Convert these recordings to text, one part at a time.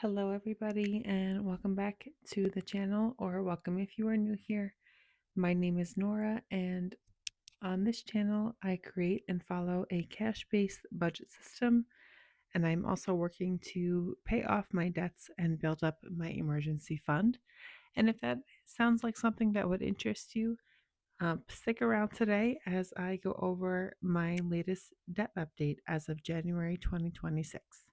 Hello, everybody, and welcome back to the channel, or welcome if you are new here. My name is Nora, and on this channel, I create and follow a cash based budget system, and I'm also working to pay off my debts and build up my emergency fund. And if that sounds like something that would interest you, stick around today as I go over my latest debt update as of January 2026.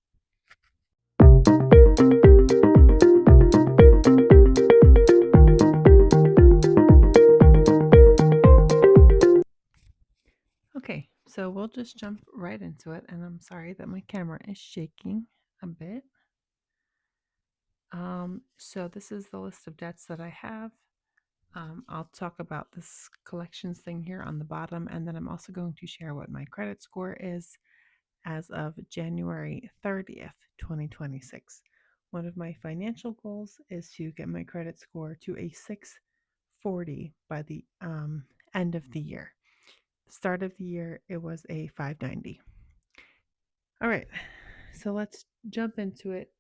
Okay, so we'll just jump right into it. And I'm sorry that my camera is shaking a bit. So this is the list of debts that I have. I'll talk about this collections thing here on the bottom, and then I'm also going to share what my credit score is as of January 30th, 2026. One of my financial goals is to get my credit score to a 640 by the end of the year. Start of the year, it was a 590. All right, so let's jump into it.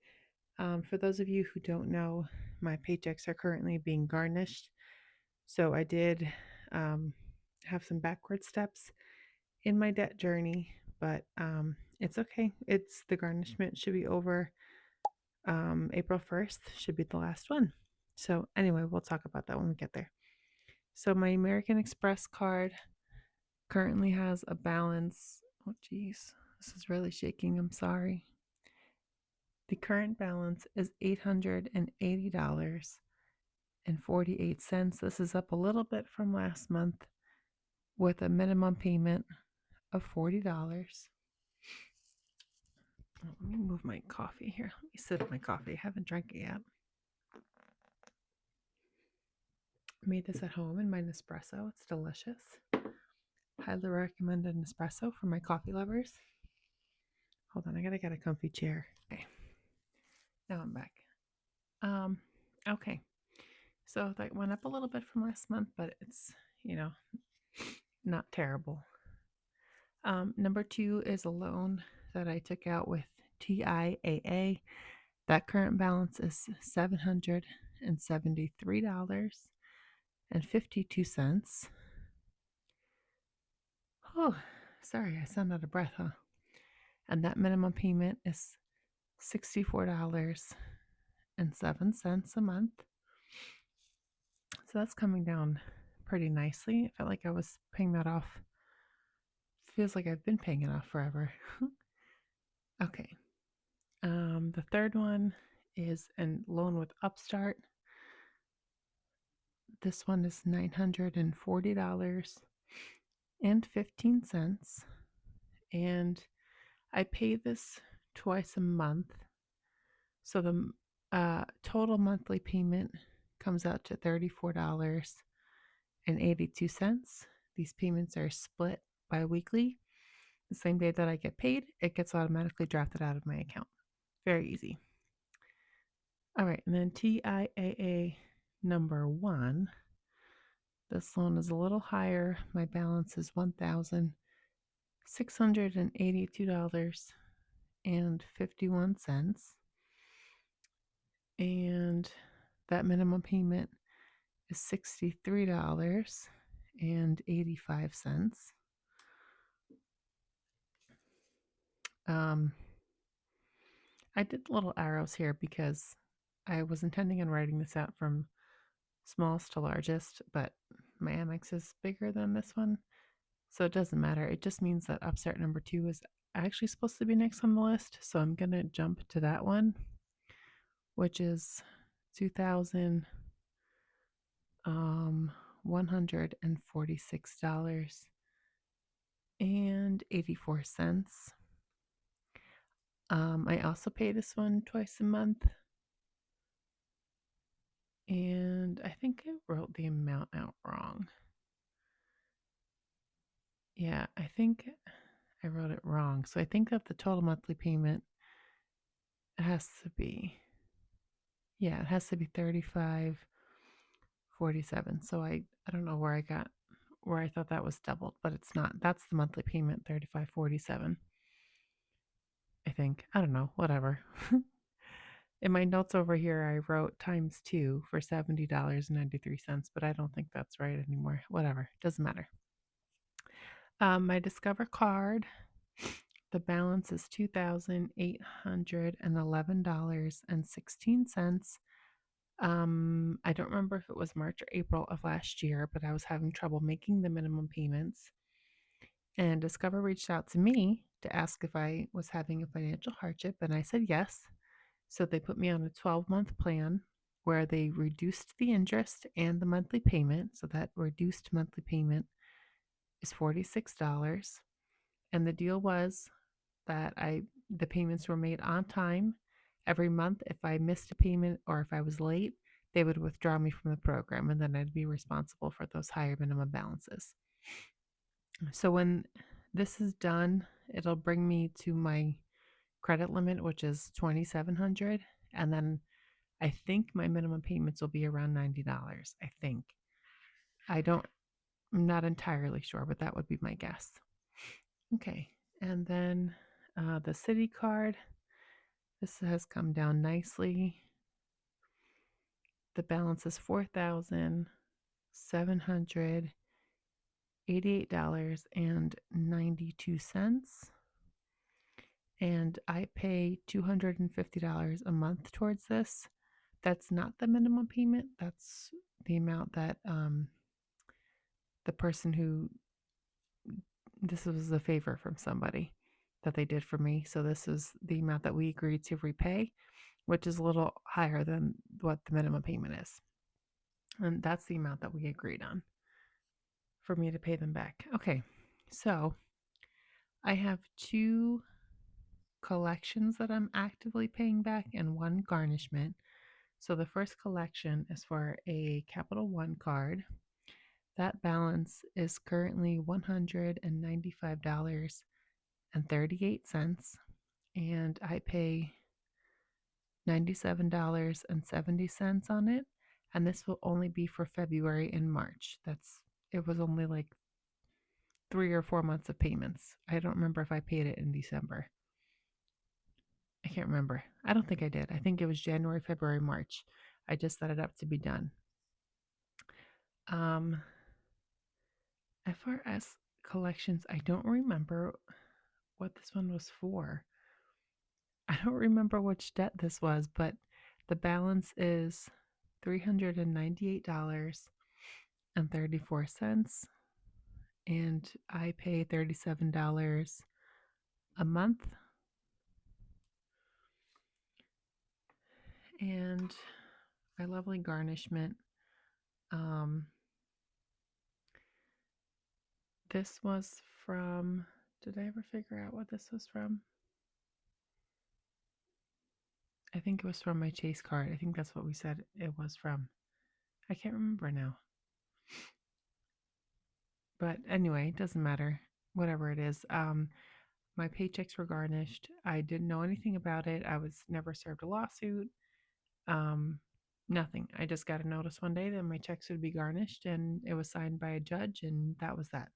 For those of you who don't know, my paychecks are currently being garnished. So I did have some backward steps in my debt journey, but it's okay. It's the garnishment should be over April 1st, should be the last one. So, anyway, we'll talk about that when we get there. So, my American Express card currently has a balance. Oh, geez, this is really shaking. I'm sorry. The current balance is $880.48. This is up a little bit from last month with a minimum payment of $40. Let me move my coffee here. Let me sip my coffee. I haven't drank it yet. Made this at home in my Nespresso. It's delicious. Highly recommend an espresso for my coffee lovers. Hold on, I gotta get a comfy chair. Okay. Now I'm back. Okay. So that went up a little bit from last month, but it's, not terrible. Number two is a loan that I took out with TIAA. That current balance is $773.52. Oh, sorry, I sound out of breath, huh? And that minimum payment is $64.07 a month. So that's coming down pretty nicely. I felt like I was paying that off. Feels like I've been paying it off forever. Okay. The third one is a loan with Upstart. This one is $940.15. And I pay this twice a month. So the total monthly payment comes out to $34.82. These payments are split bi-weekly. The same day that I get paid, it gets automatically drafted out of my account. Very easy. All right, and then TIAA number one. This loan is a little higher. My balance is $1,682.51. And that minimum payment is $63.85. I did little arrows here because I was intending on writing this out from smallest to largest, but my Amex is bigger than this one. So it doesn't matter. It just means that Upstart number two is actually supposed to be next on the list. So I'm going to jump to that one, which is $2,146.84. I also pay this one twice a month. And I think I wrote the amount out wrong. Yeah, I think I wrote it wrong. So I think that the total monthly payment has to be, it has to be $35.47. So I don't know where I thought that was doubled, but it's not. That's the monthly payment, $35.47. I think. I don't know, whatever. In my notes over here, I wrote times two for $70.93, but I don't think that's right anymore. Whatever, doesn't matter. My Discover card, the balance is $2,811.16. I don't remember if it was March or April of last year, but I was having trouble making the minimum payments. And Discover reached out to me to ask if I was having a financial hardship, and I said yes. So they put me on a 12-month plan where they reduced the interest and the monthly payment. So that reduced monthly payment is $46. And the deal was that the payments were made on time every month. If I missed a payment or if I was late, they would withdraw me from the program, and then I'd be responsible for those higher minimum balances. So when this is done, it'll bring me to my credit limit, which is 2,700, and then I think my minimum payments will be around $90. I think. I'm not entirely sure, but that would be my guess. Okay, and then the city card. This has come down nicely. The balance is $4,788.92. And I pay $250 a month towards this. That's not the minimum payment. That's the amount that the person who, this was a favor from somebody that they did for me. So this is the amount that we agreed to repay, which is a little higher than what the minimum payment is. And that's the amount that we agreed on for me to pay them back. Okay, so I have two collections that I'm actively paying back and one garnishment. So the first collection is for a Capital One card. That balance is currently $195.38, and I pay $97.70 on it. And this will only be for February and March. It was only like 3 or 4 months of payments. I don't remember if I paid it in December. I can't remember. I don't think I did. I think it was January, February, March. I just set it up to be done. As far as collections, I don't remember what this one was for. I don't remember which debt this was, but the balance is $398.34, and I pay $37 a month. And my lovely garnishment. This was from, did I ever figure out what this was from? I think it was from my Chase card. I think that's what we said it was from. I can't remember now. But anyway, it doesn't matter. Whatever it is. My paychecks were garnished. I didn't know anything about it. I was never served a lawsuit. Nothing. I just got a notice one day that my checks would be garnished, and it was signed by a judge, and that was that.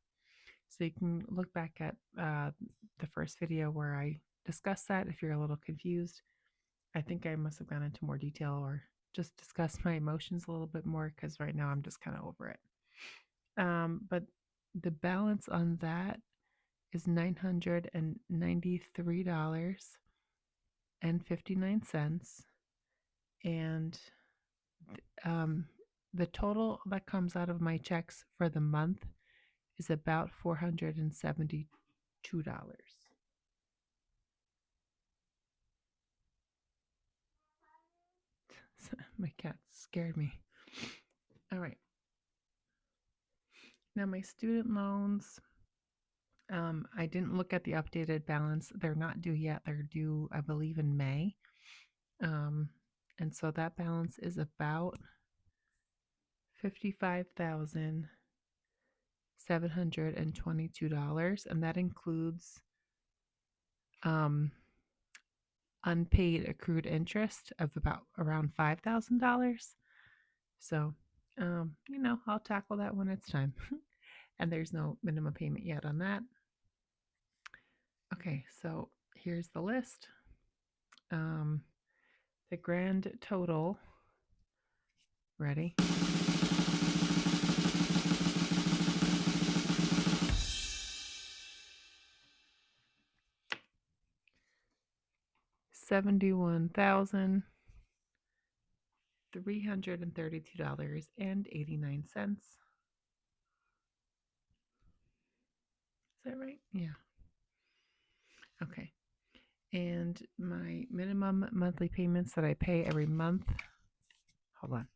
So you can look back at the first video where I discussed that if you're a little confused. I think I must have gone into more detail or just discussed my emotions a little bit more because right now I'm just kind of over it. But the balance on that is $993.59. And the total that comes out of my checks for the month is about $472. My cat scared me. All right. Now, my student loans, I didn't look at the updated balance. They're not due yet. They're due, I believe, in May. And so that balance is about $55,722, and that includes unpaid accrued interest of about around $5,000. So, I'll tackle that when it's time. And there's no minimum payment yet on that. Okay, so here's the list. The grand total, ready? $71,332.89. Is that right? Yeah. Okay. And my minimum monthly payments that I pay every month, hold on,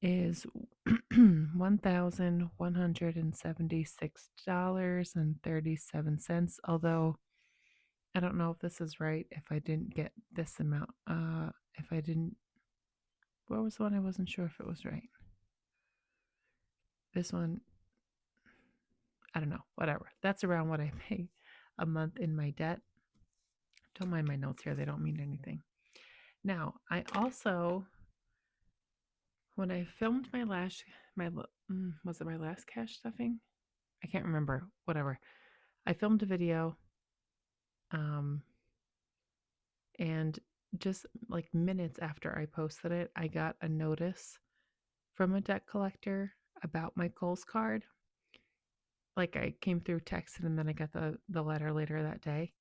is $1,176.37. Although I don't know if this is right, if I didn't get this amount. If I didn't, what was the one? I wasn't sure if it was right. This one, I don't know, whatever. That's around what I pay a month in my debt. Don't mind my notes here, they don't mean anything. Now, I also, when I filmed was it my last cash stuffing? I can't remember, whatever. I filmed a video, um, and just like minutes after I posted it, I got a notice from a debt collector about my Kohl's card. Like I came through text and then I got the letter later that day,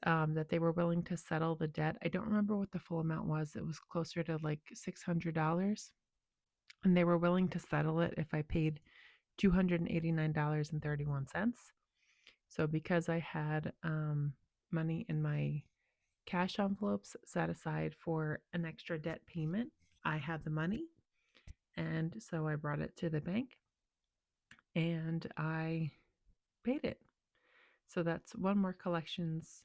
that they were willing to settle the debt. I don't remember what the full amount was. It was closer to like $600. And they were willing to settle it if I paid $289.31. So because I had money in my cash envelopes set aside for an extra debt payment, I had the money. And so I brought it to the bank and I paid it. So that's one more collections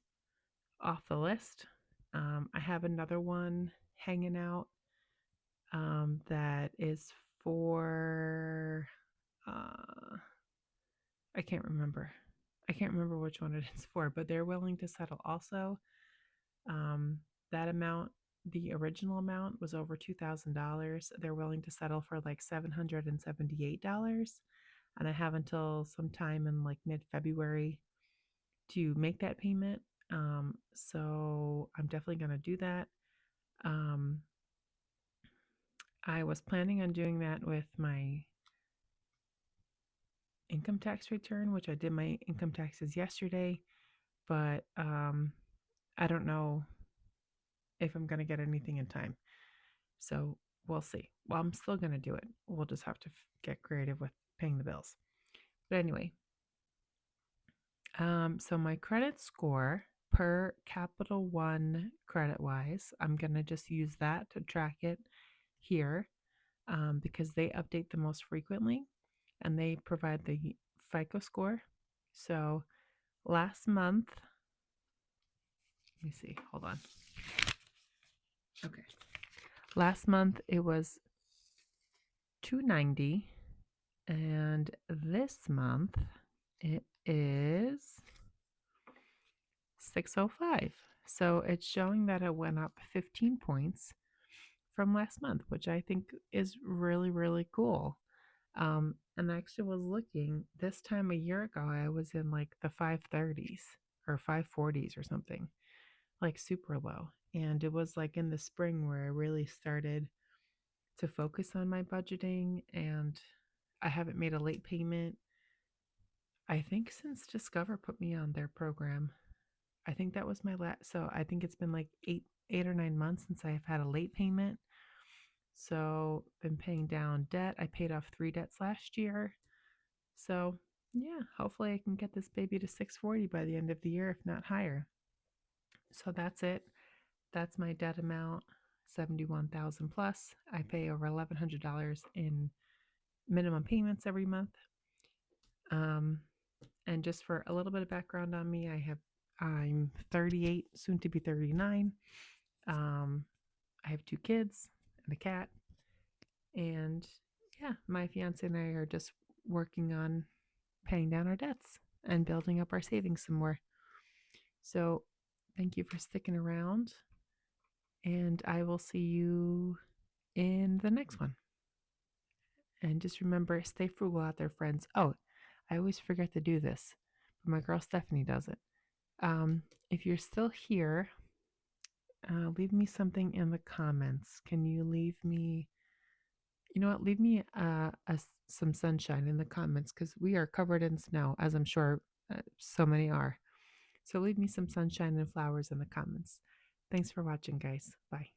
off the list. I have another one hanging out, that is for, I can't remember. I can't remember which one it is for, but they're willing to settle also. Um, that amount, the original amount was over $2,000. They're willing to settle for like $778. And I have until sometime in like mid-February to make that payment. So I'm definitely going to do that. Um, I was planning on doing that with my income tax return, which I did my income taxes yesterday, but I don't know if I'm going to get anything in time. So we'll see. Well, I'm still going to do it. We'll just have to get creative with paying the bills. But anyway, so my credit score per Capital One credit wise, I'm going to just use that to track it here, because they update the most frequently and they provide the FICO score. So last month, let me see, hold on. Okay. Last month it was 290, and this month it is 605. So it's showing that it went up 15 points from last month, which I think is really, really cool. And I actually was looking this time a year ago, I was in like the 530s or 540s or something, like super low. And it was like in the spring where I really started to focus on my budgeting, and I haven't made a late payment, I think, since Discover put me on their program. I think that was my last, so I think it's been like 8 or 9 months since I've had a late payment. So been paying down debt. I paid off 3 debts last year. So yeah, hopefully I can get this baby to 640 by the end of the year, if not higher. So that's it. That's my debt amount, 71,000 plus. I pay over $1,100 in minimum payments every month. And just for a little bit of background on me, I'm 38, soon to be 39. I have 2 kids and a cat. And yeah, my fiance and I are just working on paying down our debts and building up our savings some more. So thank you for sticking around, and I will see you in the next one. And just remember, stay frugal out there, friends. Oh, I always forget to do this, but my girl Stephanie does it. If you're still here, leave me something in the comments. Can you leave me, you know what, leave me some sunshine in the comments because we are covered in snow, as I'm sure so many are. So leave me some sunshine and flowers in the comments. Thanks for watching, guys. Bye.